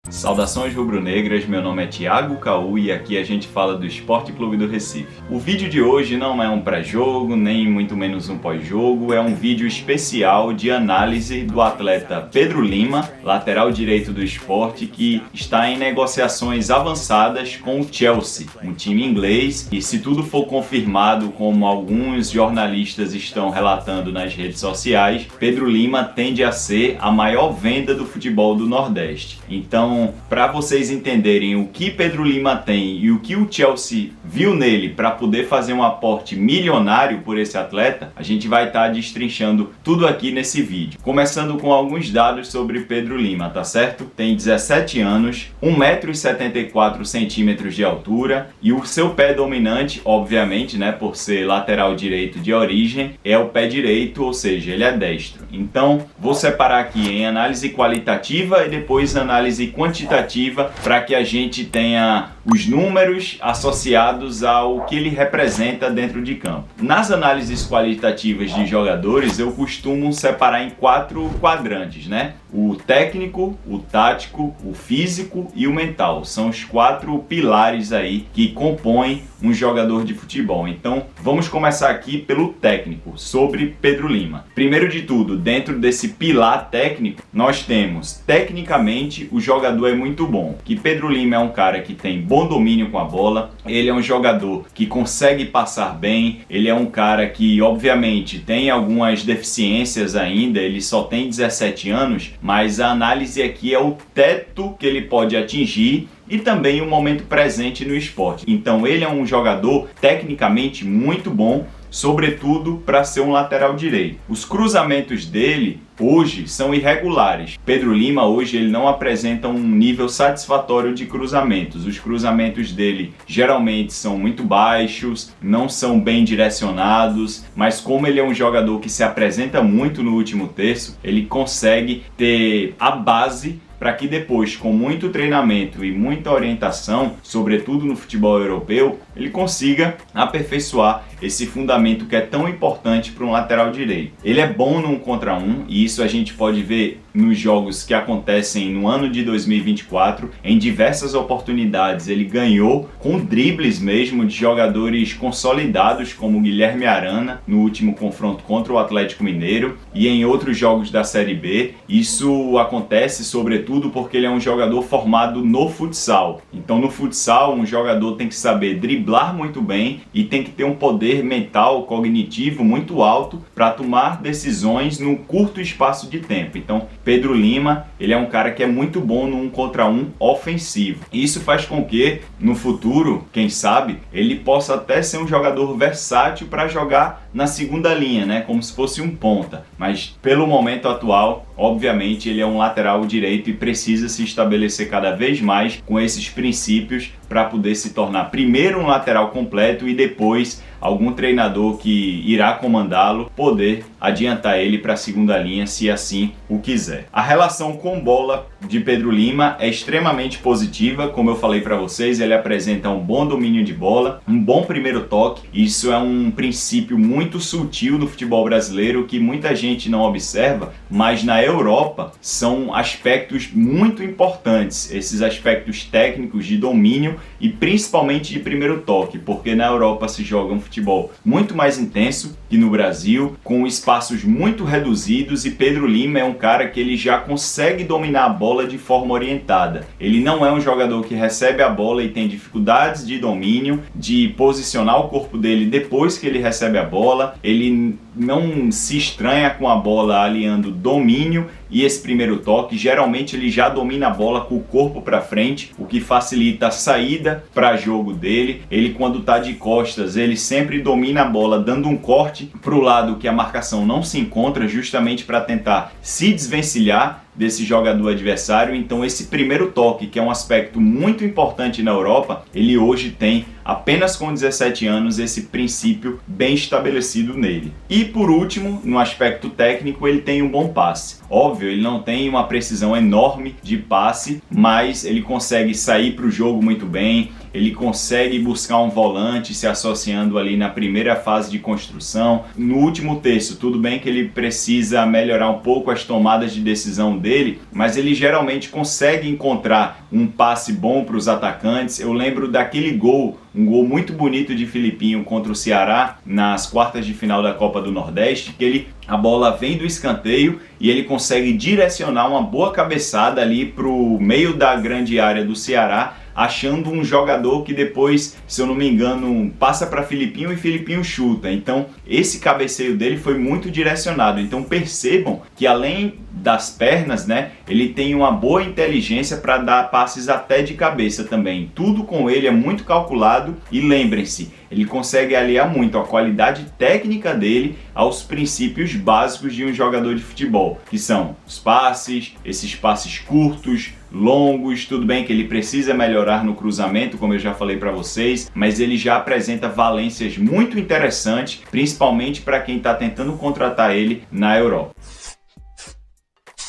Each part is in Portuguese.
Saudações rubro-negras, meu nome é Thiago Caú e aqui a gente fala do Esporte Clube do Recife. O vídeo de hoje não é um pré-jogo, nem muito menos um pós-jogo, é um vídeo especial de análise do atleta Pedro Lima, lateral direito do Sport, que está em negociações avançadas com o Chelsea, um time inglês, e se tudo for confirmado como alguns jornalistas estão relatando nas redes sociais, Pedro Lima tende a ser a maior venda do futebol do Nordeste. Então, para vocês entenderem o que Pedro Lima tem e o que o Chelsea viu nele para poder fazer um aporte milionário por esse atleta, a gente vai estar destrinchando tudo aqui nesse vídeo. Começando com alguns dados sobre Pedro Lima, tá certo? Tem 17 anos, 1,74 m de altura e o seu pé dominante, obviamente, né, por ser lateral direito de origem, é o pé direito, ou seja, ele é destro. Então, vou separar aqui em análise qualitativa e depois análise quantitativa para que a gente tenha os números associados ao que ele representa dentro de campo. Nas análises qualitativas de jogadores, eu costumo separar em 4 quadrantes, né? O técnico, o tático, o físico e o mental. São os 4 pilares aí que compõem um jogador de futebol. Então, vamos começar aqui pelo técnico, sobre Pedro Lima. Primeiro de tudo, dentro desse pilar técnico, nós temos, tecnicamente, o jogador é muito bom. Que Pedro Lima é um cara que tem bom domínio com a bola, ele é um jogador que consegue passar bem, ele é um cara que, obviamente, tem algumas deficiências ainda, ele só tem 17 anos, mas a análise aqui é o teto que ele pode atingir e também o momento presente no esporte. Então ele é um jogador tecnicamente muito bom, sobretudo para ser um lateral direito. Os cruzamentos dele hoje são irregulares. Pedro Lima hoje ele não apresenta um nível satisfatório de cruzamentos. Os cruzamentos dele geralmente são muito baixos, não são bem direcionados, mas como ele é um jogador que se apresenta muito no último terço, ele consegue ter a base para que depois, com muito treinamento e muita orientação, sobretudo no futebol europeu, ele consiga aperfeiçoar esse fundamento que é tão importante para um lateral direito. Ele é bom no 1 contra 1 e isso a gente pode ver nos jogos que acontecem no ano de 2024. Em diversas oportunidades ele ganhou com dribles mesmo de jogadores consolidados como Guilherme Arana no último confronto contra o Atlético Mineiro e em outros jogos da Série B. Isso acontece sobretudo porque ele é um jogador formado no futsal. Então no futsal um jogador tem que saber driblar muito bem e tem que ter um poder mental, cognitivo muito alto para tomar decisões num curto espaço de tempo. Então Pedro Lima, ele é um cara que é muito bom no 1 contra 1 ofensivo. Isso faz com que no futuro, quem sabe, ele possa até ser um jogador versátil para jogar na segunda linha, né, como se fosse um ponta. Mas pelo momento atual, obviamente, ele é um lateral direito e precisa se estabelecer cada vez mais com esses princípios para poder se tornar primeiro um lateral completo e depois algum treinador que irá comandá-lo poder adiantar ele para a segunda linha se assim o quiser. A relação com bola de Pedro Lima é extremamente positiva, como eu falei para vocês, ele apresenta um bom domínio de bola, um bom primeiro toque. Isso é um princípio muito sutil do futebol brasileiro que muita gente não observa, mas na Europa são aspectos muito importantes, esses aspectos técnicos de domínio e principalmente de primeiro toque, porque na Europa se joga um futebol muito mais intenso que no Brasil, com espaços muito reduzidos, e Pedro Lima é um cara que ele já consegue dominar a bola de forma orientada. Ele não é um jogador que recebe a bola e tem dificuldades de domínio, de posicionar o corpo dele depois que ele recebe a bola, ele não se estranha com a bola aliando domínio e esse primeiro toque. Geralmente ele já domina a bola com o corpo para frente, o que facilita a saída para jogo dele. Ele, quando está de costas, ele sempre domina a bola dando um corte para o lado que a marcação não se encontra, justamente para tentar se desvencilhar desse jogador adversário. Então esse primeiro toque, que é um aspecto muito importante na Europa, ele hoje tem, apenas com 17 anos, esse princípio bem estabelecido nele. E por último, no aspecto técnico, ele tem um bom passe. Óbvio, ele não tem uma precisão enorme de passe, mas ele consegue sair para o jogo muito bem, ele consegue buscar um volante se associando ali na primeira fase de construção. No último terço, tudo bem que ele precisa melhorar um pouco as tomadas de decisão dele, mas ele geralmente consegue encontrar um passe bom para os atacantes. Eu lembro daquele gol, um gol muito bonito de Filipinho contra o Ceará nas quartas de final da Copa do Nordeste, que a bola vem do escanteio e ele consegue direcionar uma boa cabeçada ali para o meio da grande área do Ceará, achando um jogador que depois, se eu não me engano, passa para Filipinho e Filipinho chuta. Então esse cabeceio dele foi muito direcionado. Então percebam que além das pernas, né, ele tem uma boa inteligência para dar passes até de cabeça também. Tudo com ele é muito calculado e lembrem-se, ele consegue aliar muito a qualidade técnica dele aos princípios básicos de um jogador de futebol, que são os passes, esses passes curtos, longos. Tudo bem que ele precisa melhorar no cruzamento, como eu já falei para vocês, mas ele já apresenta valências muito interessantes, principalmente para quem está tentando contratar ele na Europa.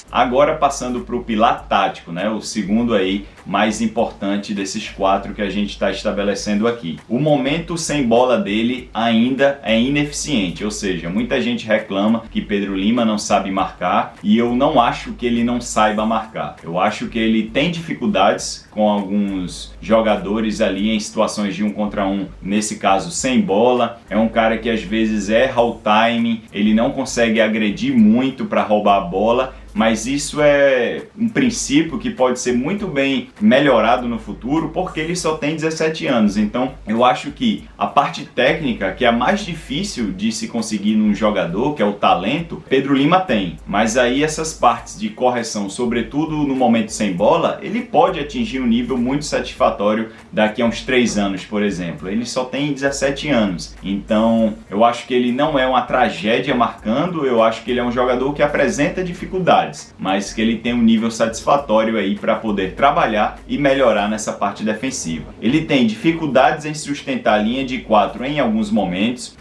Agora passando para o pilar tático, né? O segundo aí mais importante desses 4 que a gente está estabelecendo aqui. O momento sem bola dele ainda é ineficiente, ou seja, muita gente reclama que Pedro Lima não sabe marcar e eu não acho que ele não saiba marcar. Eu acho que ele tem dificuldades com alguns jogadores ali em situações de 1 contra 1, nesse caso sem bola. É um cara que às vezes erra o timing, ele não consegue agredir muito para roubar a bola, mas isso é um princípio que pode ser muito bem melhorado no futuro, porque ele só tem 17 anos. Então eu acho que a parte técnica, que é a mais difícil de se conseguir num jogador, que é o talento, Pedro Lima tem. Mas aí essas partes de correção, sobretudo no momento sem bola, ele pode atingir um nível muito satisfatório daqui a uns 3 anos, por exemplo. Ele só tem 17 anos. Então eu acho que ele não é uma tragédia marcando, eu acho que ele é um jogador que apresenta dificuldades, mas que ele tem um nível satisfatório aí para poder trabalhar e melhorar nessa parte defensiva. Ele tem dificuldades em sustentar a linha de 4 em alguns momentos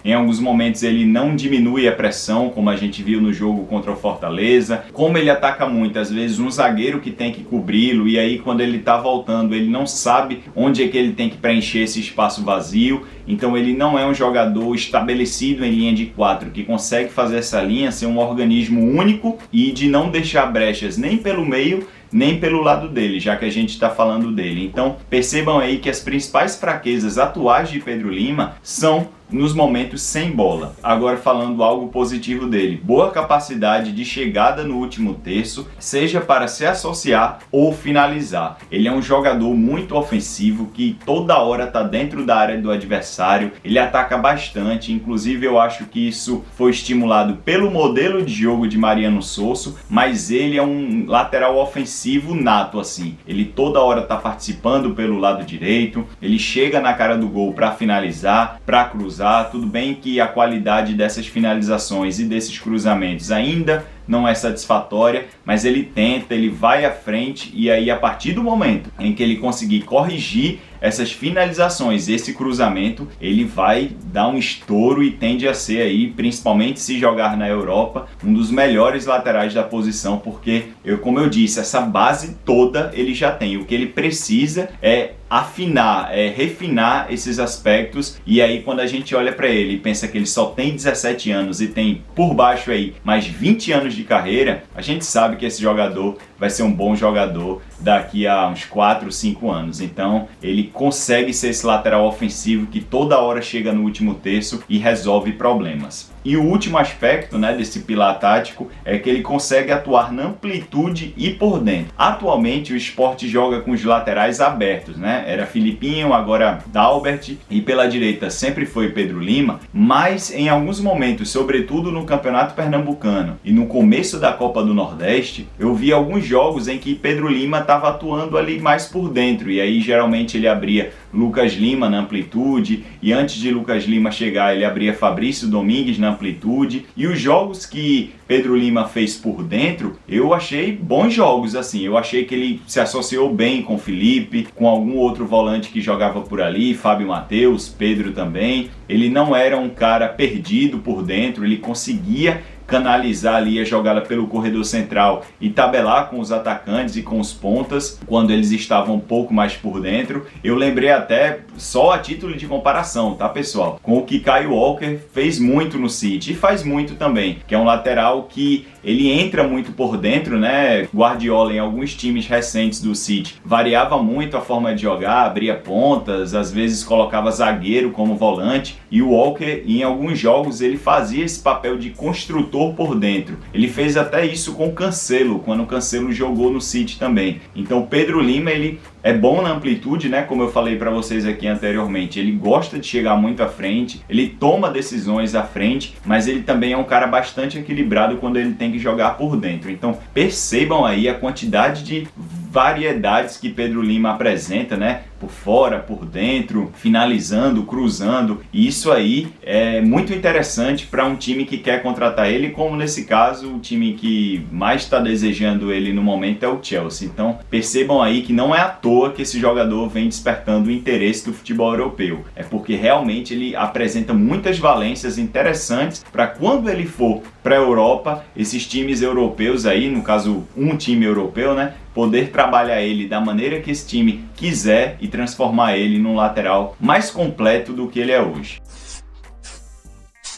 ele não diminui a pressão, como a gente viu no jogo contra o Fortaleza. Como ele ataca muito, às vezes um zagueiro que tem que cobri-lo, e aí quando ele está voltando ele não sabe onde é que ele tem que preencher esse espaço vazio. Então ele não é um jogador estabelecido em linha de 4 que consegue fazer essa linha ser um organismo único e de não deixar brechas nem pelo meio nem pelo lado dele, já que a gente está falando dele. Então percebam aí que as principais fraquezas atuais de Pedro Lima são nos momentos sem bola. Agora falando algo positivo dele, boa capacidade de chegada no último terço, seja para se associar ou finalizar. Ele é um jogador muito ofensivo que toda hora está dentro da área do adversário, ele ataca bastante, inclusive eu acho que isso foi estimulado pelo modelo de jogo de Mariano Sosso, mas ele é um lateral ofensivo nato assim. Ele toda hora está participando pelo lado direito, ele chega na cara do gol para finalizar, para cruzar. Tudo bem que a qualidade dessas finalizações e desses cruzamentos ainda não é satisfatória, mas ele tenta, ele vai à frente, e aí a partir do momento em que ele conseguir corrigir essas finalizações, esse cruzamento, ele vai dar um estouro e tende a ser aí, principalmente se jogar na Europa, um dos melhores laterais da posição, porque como eu disse, essa base toda ele já tem. O que ele precisa é afinar, refinar esses aspectos, e aí quando a gente olha para ele e pensa que ele só tem 17 anos e tem por baixo aí mais 20 anos de carreira, a gente sabe que esse jogador vai ser um bom jogador daqui a uns 4, 5 anos. Então ele consegue ser esse lateral ofensivo que toda hora chega no último terço e resolve problemas. E o último aspecto, né, desse pilar tático é que ele consegue atuar na amplitude e por dentro. Atualmente o Sport joga com os laterais abertos, né? Era Filipinho, agora Dalbert, e pela direita sempre foi Pedro Lima, mas em alguns momentos, sobretudo no Campeonato Pernambucano e no começo da Copa do Nordeste, eu vi alguns jogos em que Pedro Lima estava atuando ali mais por dentro, e aí geralmente ele abria Lucas Lima na amplitude, e antes de Lucas Lima chegar ele abria Fabrício Domingues na amplitude. E os jogos que Pedro Lima fez por dentro, eu achei bons jogos, assim. Eu achei que ele se associou bem com Felipe, com algum outro volante que jogava por ali, Fábio Matheus, Pedro também. Ele não era um cara perdido por dentro, ele conseguia canalizar ali a jogada pelo corredor central e tabelar com os atacantes e com os pontas quando eles estavam um pouco mais por dentro. Eu lembrei até, só a título de comparação, tá pessoal, com o que Kyle Walker fez muito no City e faz muito também, que é um lateral que ele entra muito por dentro, né? Guardiola em alguns times recentes do City variava muito a forma de jogar, abria pontas, às vezes colocava zagueiro como volante, e o Walker em alguns jogos ele fazia esse papel de construtor por dentro. Ele fez até isso com o Cancelo, quando o Cancelo jogou no City também. Então o Pedro Lima, ele é bom na amplitude, né? Como eu falei para vocês aqui anteriormente, ele gosta de chegar muito à frente, ele toma decisões à frente, mas ele também é um cara bastante equilibrado quando ele tem que jogar por dentro. Então percebam aí a quantidade de variedades que Pedro Lima apresenta, né? Por fora, por dentro, finalizando, cruzando, e isso aí é muito interessante para um time que quer contratar ele, como nesse caso o time que mais está desejando ele no momento é o Chelsea. Então percebam aí que não é à toa que esse jogador vem despertando o interesse do futebol europeu, é porque realmente ele apresenta muitas valências interessantes para quando ele for para a Europa, esses times europeus aí, no caso um time europeu, né, poder trabalhar ele da maneira que esse time quiser e transformar ele num lateral mais completo do que ele é hoje.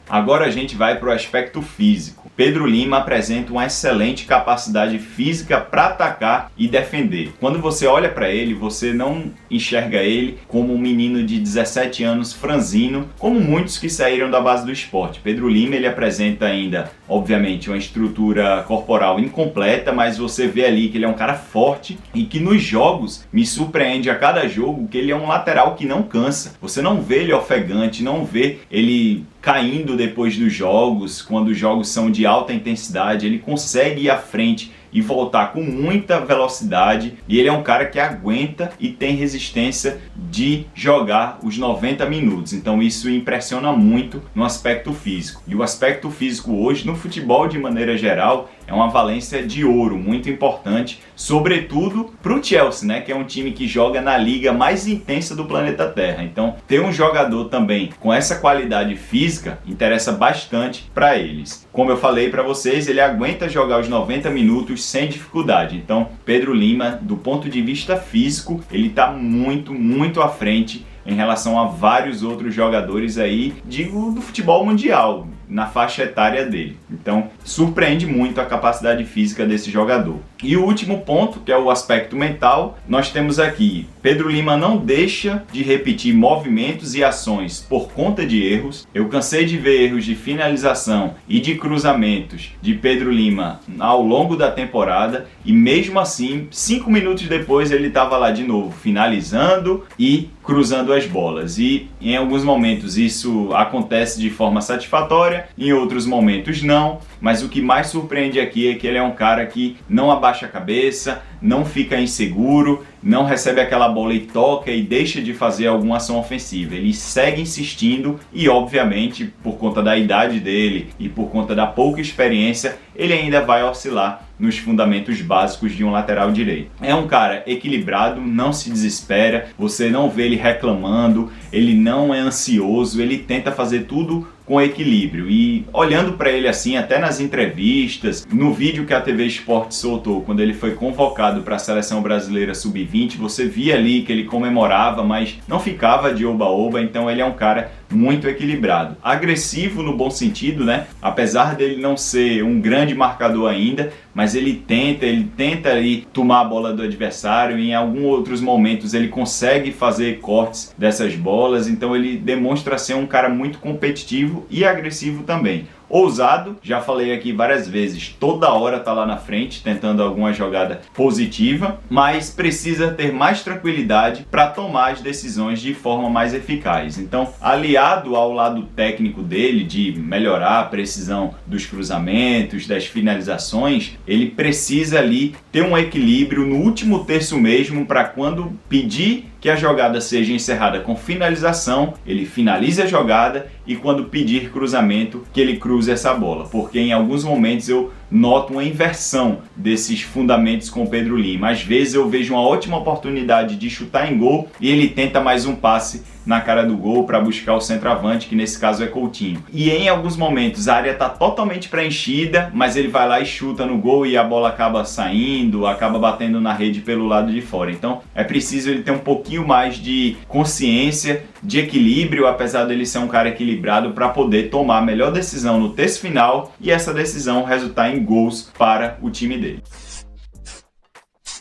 Agora a gente vai para o aspecto físico. Pedro Lima apresenta uma excelente capacidade física para atacar e defender. Quando você olha para ele, você não enxerga ele como um menino de 17 anos franzino, como muitos que saíram da base do esporte. Pedro Lima, ele apresenta ainda, obviamente, uma estrutura corporal incompleta, mas você vê ali que ele é um cara forte e que nos jogos me surpreende a cada jogo que ele é um lateral que não cansa. Você não vê ele ofegante, não vê ele caindo depois dos jogos, quando os jogos são de alta intensidade, ele consegue ir à frente e voltar com muita velocidade, e ele é um cara que aguenta e tem resistência de jogar os 90 minutos, então isso impressiona muito no aspecto físico. E o aspecto físico hoje no futebol de maneira geral é uma valência de ouro muito importante, sobretudo para o Chelsea, né, que é um time que joga na liga mais intensa do planeta Terra. Então ter um jogador também com essa qualidade física interessa bastante para eles. Como eu falei para vocês, ele aguenta jogar os 90 minutos sem dificuldade. Então Pedro Lima, do ponto de vista físico, ele está muito à frente em relação a vários outros jogadores aí, digo, do futebol mundial, na faixa etária dele. Então, surpreende muito a capacidade física desse jogador. E o último ponto, que é o aspecto mental, nós temos aqui, Pedro Lima não deixa de repetir movimentos e ações por conta de erros. Eu cansei de ver erros de finalização e de cruzamentos de Pedro Lima ao longo da temporada, e mesmo assim, 5 minutos depois ele estava lá de novo, finalizando e cruzando as bolas. E em alguns momentos isso acontece de forma satisfatória, em outros momentos não, mas o que mais surpreende aqui é que ele é um cara que não abaixa a cabeça, não fica inseguro, não recebe aquela bola e toca e deixa de fazer alguma ação ofensiva. Ele segue insistindo e, obviamente, por conta da idade dele e por conta da pouca experiência, ele ainda vai oscilar nos fundamentos básicos de um lateral direito. É um cara equilibrado, não se desespera, você não vê ele reclamando, ele não é ansioso, ele tenta fazer tudo com equilíbrio. E olhando para ele assim, até nas entrevistas, no vídeo que a TV Esporte soltou, quando ele foi convocado para a Seleção Brasileira Sub-20, você via ali que ele comemorava, mas não ficava de oba-oba, então ele é um cara muito equilibrado. Agressivo no bom sentido, né? Apesar dele não ser um grande marcador ainda, mas ele tenta ali tomar a bola do adversário, e em alguns outros momentos ele consegue fazer cortes dessas bolas, então ele demonstra ser um cara muito competitivo e agressivo também. Ousado, já falei aqui várias vezes, toda hora tá lá na frente tentando alguma jogada positiva, mas precisa ter mais tranquilidade para tomar as decisões de forma mais eficaz. Então, aliado ao lado técnico dele de melhorar a precisão dos cruzamentos, das finalizações, ele precisa ali ter um equilíbrio no último terço mesmo, para quando pedir que a jogada seja encerrada com finalização, ele finalize a jogada, e quando pedir cruzamento, que ele cruze essa bola, porque em alguns momentos eu noto uma inversão desses fundamentos com o Pedro Lima. Às vezes eu vejo uma ótima oportunidade de chutar em gol e ele tenta mais um passe na cara do gol para buscar o centroavante, que nesse caso é Coutinho. E em alguns momentos a área está totalmente preenchida, mas ele vai lá e chuta no gol e a bola acaba saindo, acaba batendo na rede pelo lado de fora. Então é preciso ele ter um pouquinho mais de consciência, de equilíbrio, apesar dele ser um cara equilibrado, para poder tomar a melhor decisão no terço final e essa decisão resultar em gols para o time dele.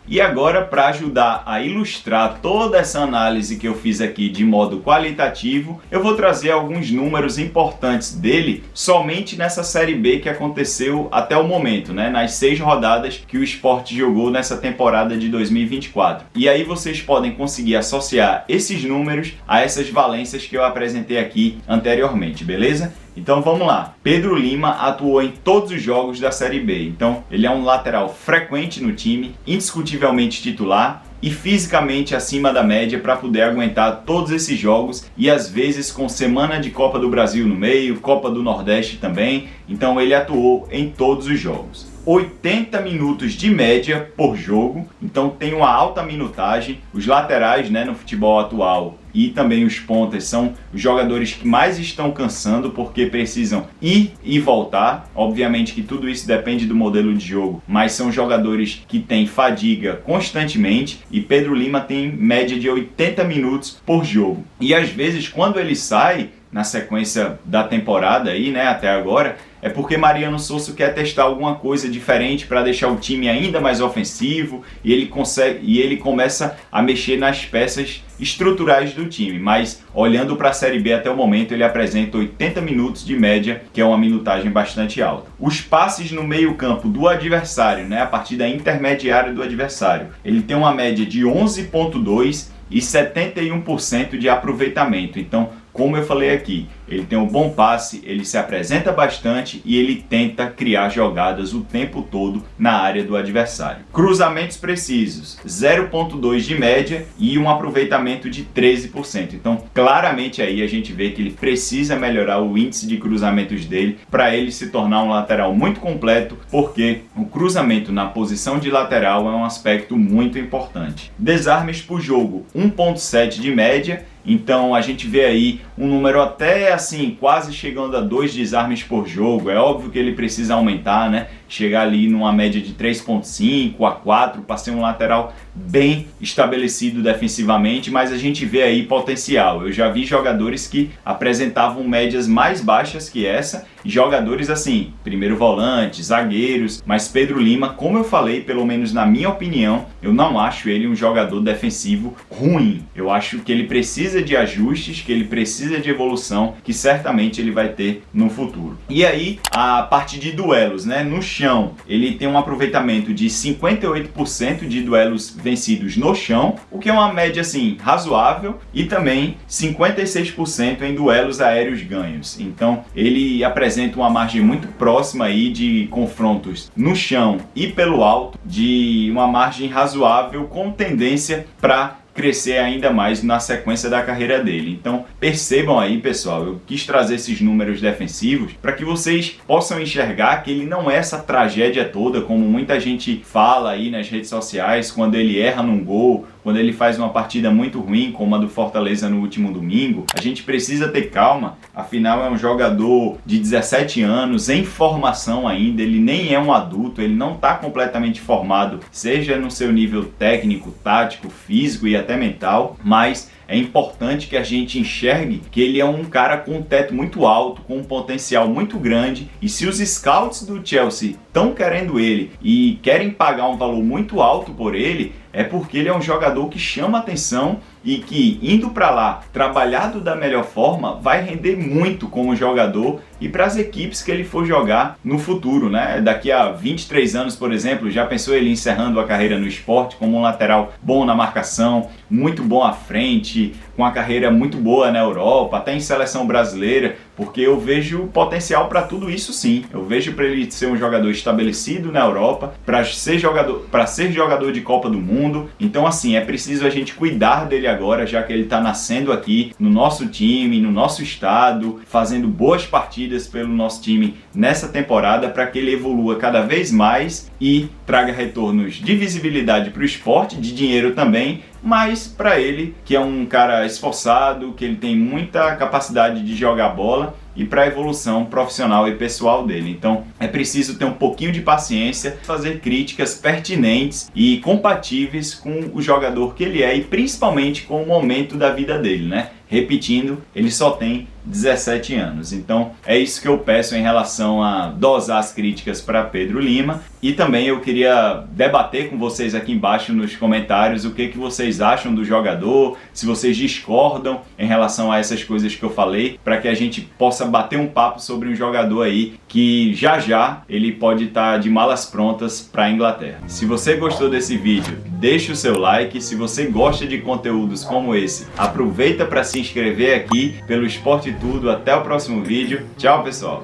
E agora, para ajudar a ilustrar toda essa análise que eu fiz aqui de modo qualitativo, eu vou trazer alguns números importantes dele somente nessa Série B que aconteceu até o momento, né? Nas 6 rodadas que o Sport jogou nessa temporada de 2024. E aí vocês podem conseguir associar esses números a essas valências que eu apresentei aqui anteriormente, beleza? Então vamos lá. Pedro Lima atuou em todos os jogos da Série B. Então ele é um lateral frequente no time, indiscutivelmente titular e fisicamente acima da média para poder aguentar todos esses jogos e às vezes com semana de Copa do Brasil no meio, Copa do Nordeste também. Então ele atuou em todos os jogos. 80 minutos de média por jogo, então tem uma alta minutagem. Os laterais, né, no futebol atual e também os pontas são os jogadores que mais estão cansando porque precisam ir e voltar. Obviamente que tudo isso depende do modelo de jogo, mas são jogadores que têm fadiga constantemente e Pedro Lima tem média de 80 minutos por jogo. E às vezes quando ele sai na sequência da temporada aí, né, até agora, é porque Mariano Souza quer testar alguma coisa diferente para deixar o time ainda mais ofensivo e ele começa a mexer nas peças estruturais do time, mas olhando para a Série B até o momento ele apresenta 80 minutos de média, que é uma minutagem bastante alta. Os passes no meio campo do adversário, né, a partir da intermediária do adversário, ele tem uma média de 11,2 e 71% de aproveitamento. Então, como eu falei aqui, ele tem um bom passe, ele se apresenta bastante e ele tenta criar jogadas o tempo todo na área do adversário. Cruzamentos precisos, 0,2 de média e um aproveitamento de 13%. Então, claramente aí a gente vê que ele precisa melhorar o índice de cruzamentos dele para ele se tornar um lateral muito completo, porque o cruzamento na posição de lateral é um aspecto muito importante. Desarmes por jogo, 1,7 de média. Então a gente vê aí um número até assim, quase chegando a 2 desarmes por jogo. É óbvio que ele precisa aumentar, né? Chegar ali numa média de 3,5 a 4 para ser um lateral bem estabelecido defensivamente, mas a gente vê aí potencial. Eu já vi jogadores que apresentavam médias mais baixas que essa, e jogadores assim, primeiro volante, zagueiros, mas Pedro Lima, como eu falei, pelo menos na minha opinião, eu não acho ele um jogador defensivo ruim. Eu acho que ele precisa de ajustes, que ele precisa de evolução, que certamente ele vai ter no futuro. E aí, a parte de duelos, né? No chão, ele tem um aproveitamento de 58% de duelos vencidos no chão, o que é uma média assim razoável, e também 56% em duelos aéreos ganhos. Então, ele apresenta uma margem muito próxima aí de confrontos no chão e pelo alto, de uma margem razoável com tendência para crescer ainda mais na sequência da carreira dele. Então percebam aí, pessoal, eu quis trazer esses números defensivos para que vocês possam enxergar que ele não é essa tragédia toda, como muita gente fala aí nas redes sociais, quando ele erra num gol, quando ele faz uma partida muito ruim, como a do Fortaleza no último domingo. A gente precisa ter calma, afinal é um jogador de 17 anos, em formação ainda, ele nem é um adulto, ele não está completamente formado, seja no seu nível técnico, tático, físico e até mental, mas é importante que a gente enxergue que ele é um cara com um teto muito alto, com um potencial muito grande, e se os scouts do Chelsea estão querendo ele e querem pagar um valor muito alto por ele, é porque ele é um jogador que chama atenção e que, indo para lá, trabalhado da melhor forma, vai render muito como jogador e para as equipes que ele for jogar no futuro, né? Daqui a 23 anos, por exemplo, já pensou ele encerrando a carreira no Sport como um lateral bom na marcação, muito bom à frente, com uma carreira muito boa na Europa, até em seleção brasileira, porque eu vejo potencial para tudo isso sim. Eu vejo para ele ser um jogador estabelecido na Europa, para ser jogador de Copa do Mundo. Então assim, é preciso a gente cuidar dele agora, já que ele está nascendo aqui no nosso time, no nosso estado, fazendo boas partidas pelo nosso time nessa temporada, para que ele evolua cada vez mais e traga retornos de visibilidade para o esporte, de dinheiro também, mas para ele, que é um cara esforçado, que ele tem muita capacidade de jogar bola, e para a evolução profissional e pessoal dele. Então é preciso ter um pouquinho de paciência, fazer críticas pertinentes e compatíveis com o jogador que ele é e principalmente com o momento da vida dele, né? Repetindo, ele só tem 17 anos. Então é isso que eu peço em relação a dosar as críticas para Pedro Lima. E também eu queria debater com vocês aqui embaixo nos comentários o que vocês acham do jogador, se vocês discordam em relação a essas coisas que eu falei, para que a gente possa bater um papo sobre um jogador aí que já ele pode estar de malas prontas para a Inglaterra. Se você gostou desse vídeo, deixe o seu like. Se você gosta de conteúdos como esse, aproveita para se inscrever aqui pelo Esporte Tudo. Até o próximo vídeo. Tchau, pessoal!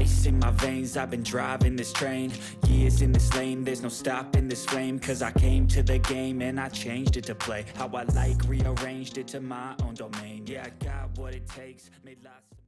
Ice in my veins, I've been driving this train. Years in this lane, there's no stopping this flame. Cause I came to the game and I changed it to play how I like, rearranged it to my own domain. Yeah, I got what it takes, made lots